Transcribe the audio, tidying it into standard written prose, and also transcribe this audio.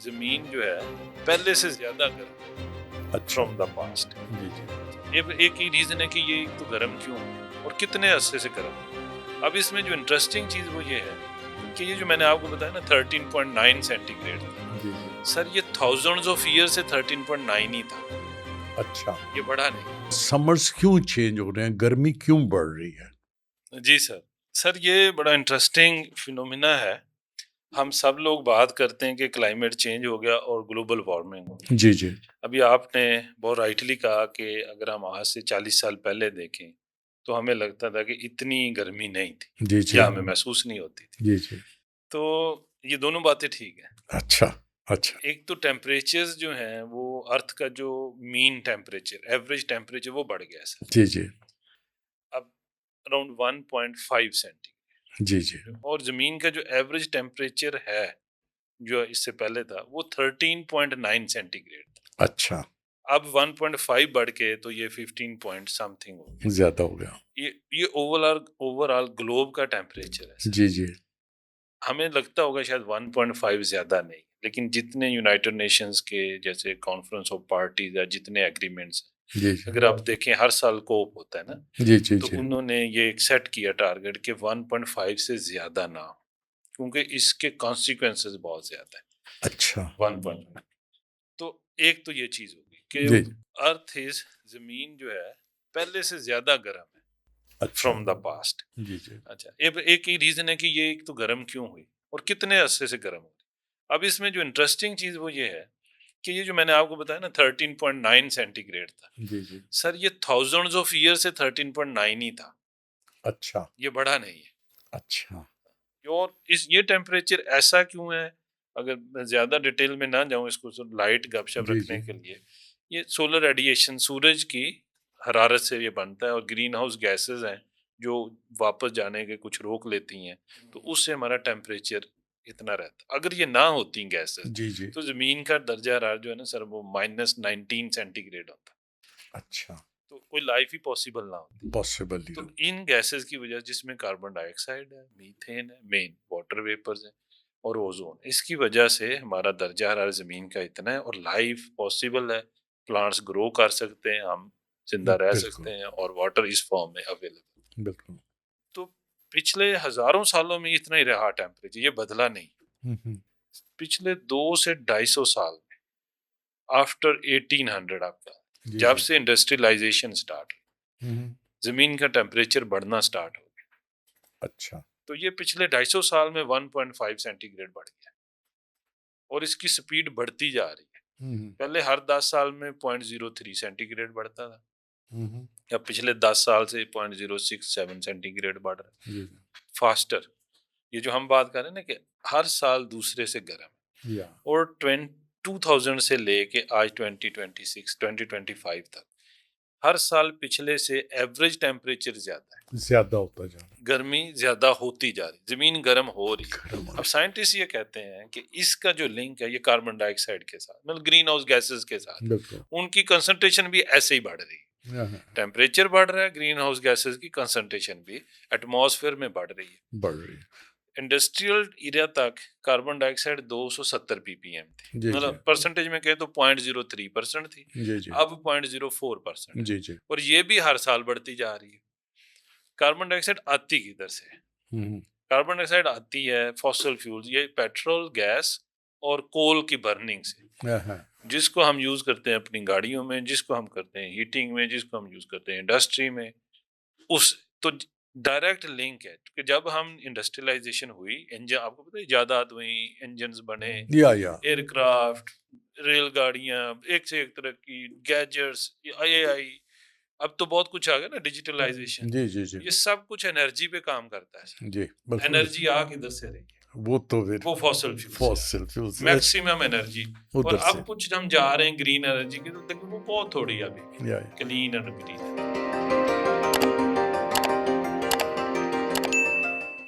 जमीन जो है पहले से ज्यादा गर्म अच्छा फ्रॉम द पास्ट। जी जी एक ही रीजन है कि ये एक तो गर्म क्यों है और कितने अरसे से गर्म है। अब इसमें जो इंटरेस्टिंग चीज वो ये है कि ये जो मैंने आपको बताया ना 13.9 सेंटीग्रेड था, जी जी सर ये थाउजेंड्स ऑफ ईयर से 13.9 ही था, अच्छा ये बढ़ा नहीं। समर्स क्यों चेंज हो रहे हैं, गर्मी क्यों बढ़ रही है? जी सर ये बड़ा इंटरेस्टिंग फिनोमिना है। हम सब लोग बात करते हैं कि क्लाइमेट चेंज हो गया और ग्लोबल वार्मिंग हो गई। जी जी अभी आपने बहुत राइटली कहा कि अगर हम आज से 40 साल पहले देखें तो हमें लगता था कि इतनी गर्मी नहीं थी जी जी या हमें महसूस नहीं होती थी। जी जी तो ये दोनों बातें ठीक है। अच्छा अच्छा एक तो टेम्परेचर्स जो हैं वो अर्थ का जो मीन टेम्परेचर एवरेज टेम्परेचर वो बढ़ गया है सर। जी जी अब अराउंड 1.5 सेंटीग्रेड, जी जी और जमीन का जो एवरेज टेम्परेचर है जो इससे पहले था वो 13.9 सेंटीग्रेड था। अच्छा अब 1.5 बढ़ के तो ये 15 पॉइंट समथिंग हो गया। ज्यादा हो गया ये ओवरऑल ग्लोब का टेम्परेचर है सर। जी जी हमें लगता होगा शायद 1.5 ज्यादा नहीं, लेकिन जितने यूनाइटेड नेशंस के जैसे कॉन्फ्रेंस ऑफ पार्टीज या जितने एग्रीमेंट्स, जी जी अगर आप देखें हर साल कोप होता है ना, जी जी तो जी उन्होंने ये एक सेट किया टारगेट कि 1.5 से ज्यादा ना हो, क्योंकि इसके कॉन्सिक्वेंसेस बहुत ज्यादा है। अच्छा 1.5 तो एक तो ये चीज होगी जी कि अर्थ इज जमीन जो है पहले से ज्यादा गर्म है अच्छा फ्रॉम द पास्ट। जी जी अच्छा एक ही रीजन है कि ये एक तो गर्म क्यों हुई और कितने अरसे से गर्म हुई। अब इसमें जो इंटरेस्टिंग चीज वो ये है कि ये जो मैंने आपको बताया ना 13.9 सेंटीग्रेड था, जी जी सर ये थाउजेंड्स ऑफ ईयर से 13.9 ही था, अच्छा ये बढ़ा नहीं है। अच्छा और ये टेम्परेचर ऐसा क्यों है, अगर मैं ज्यादा डिटेल में ना जाऊं इसको लाइट गपशप जी रखने जी के लिए, ये सोलर रेडिएशन सूरज की हरारत से ये बनता है और ग्रीन हाउस गैसेस हैं जो वापस जाने के कुछ रोक लेती हैं, तो उससे हमारा टेम्परेचर इतना रहता। अगर ये ना होती गैसेस जी जी तो जमीन का दर्जा हरारत जो है ना सर वो -19 सेंटीग्रेड होता, अच्छा तो कोई लाइफ ही पॉसिबल ना होती। पॉसिबल ही तो हो इन गैसेस की वजह जिसमें कार्बन डाइऑक्साइड है, मीथेन है, मेन वाटर वेपर्स है और ओजोन, इसकी वजह से हमारा दर्जा हरारत जमीन का इतना है और लाइफ पॉसिबल है। प्लांट्स ग्रो कर सकते हैं, हम जिंदा रह बिल्कुल सकते हैं और वाटर इस फॉर्म में अवेलेबल। बिल्कुल तो पिछले हजारों सालों में इतना ही रहा टेम्परेचर, ये बदला नहीं। हम्म, पिछले 200 से 250 साल में आफ्टर 1800 आपका, जी जब जी से इंडस्ट्रियलाइजेशन स्टार्ट, हम्म, जमीन का टेम्परेचर बढ़ना स्टार्ट हो गया। अच्छा तो ये पिछले 250 साल में 1.5 सेंटीग्रेड बढ़ गया और इसकी स्पीड बढ़ती जा रही है। हम्म, पहले हर 10 साल में 0.03 सेंटीग्रेड बढ़ता था, हम्म, अब पिछले 10 साल से 0.067 सेंटीग्रेड बढ़ रहा है जी फास्टर। ये जो हम बात कर रहे हैं ना कि हर साल दूसरे से गर्म है, या और 2000 से लेके आज 2026 2025 तक हर साल पिछले से एवरेज टेम्परेचर ज्यादा है, ज्यादा होता जा रहा गर्मी ज्यादा होती जा रही, जमीन गर्म हो रही है है। गर्म अब साइंटिस्ट ये कहते हैं कि इसका जो लिंक है ये कार्बन डाइऑक्साइड के साथ, मतलब ग्रीन हाउस गैसेस के साथ, बिल्कुल उनकी कंसंट्रेशन भी ऐसे ही बढ़ रही है। हाँ, हाँ, टेम्परेचर बढ़ रहा है, ग्रीन हाउस गैसेस की कंसंट्रेशन भी एटमॉस्फेयर में बढ़ रही है। बढ़ रही है इंडस्ट्रियल एरिया तक कार्बन डाइऑक्साइड 270 ppm थी, जी जी मतलब परसेंटेज में कहें तो 0.03% थी, जी जी अब 0.04% है। जी जी और ये भी हर साल बढ़ती जा रही है। कार्बन डाइऑक्साइड आती किधर से है? हम्म, कार्बन डाइऑक्साइड आती है फॉसिल फ्यूल्स, ये पेट्रोल गैस और कोल की बर्निंग से, हाँ, हाँ, जिसको हम यूज करते हैं अपनी गाड़ियों में, जिसको हम करते हैं हीटिंग में, जिसको हम यूज करते हैं इंडस्ट्री में। उस तो डायरेक्ट लिंक है कि जब हम इंडस्ट्रियलाइजेशन हुई, इंजन आपको पता है इजादात हुई, इंजन्स बने, या एयरक्राफ्ट, रेलगाड़ियां, एक से एक तरह की गैजेट्स, AI, अब तो बहुत कुछ आ गया ना, डिजिटलाइजेशन। जी जी जी ये सब कुछ एनर्जी पे काम करता है जी सर। बिल्कुल एनर्जी आ किधर से रही है? वो तो फिर वो फॉसिल फ्यूल से आ फॉसिल रही फ्यूल्स है मैक्सिमम एनर्जी। और उधर से अब कुछ हम जा रहे हैं ग्रीन एनर्जी की, तो देखो वो बहुत थोड़ी है अभी, या क्लीन और ग्रीन।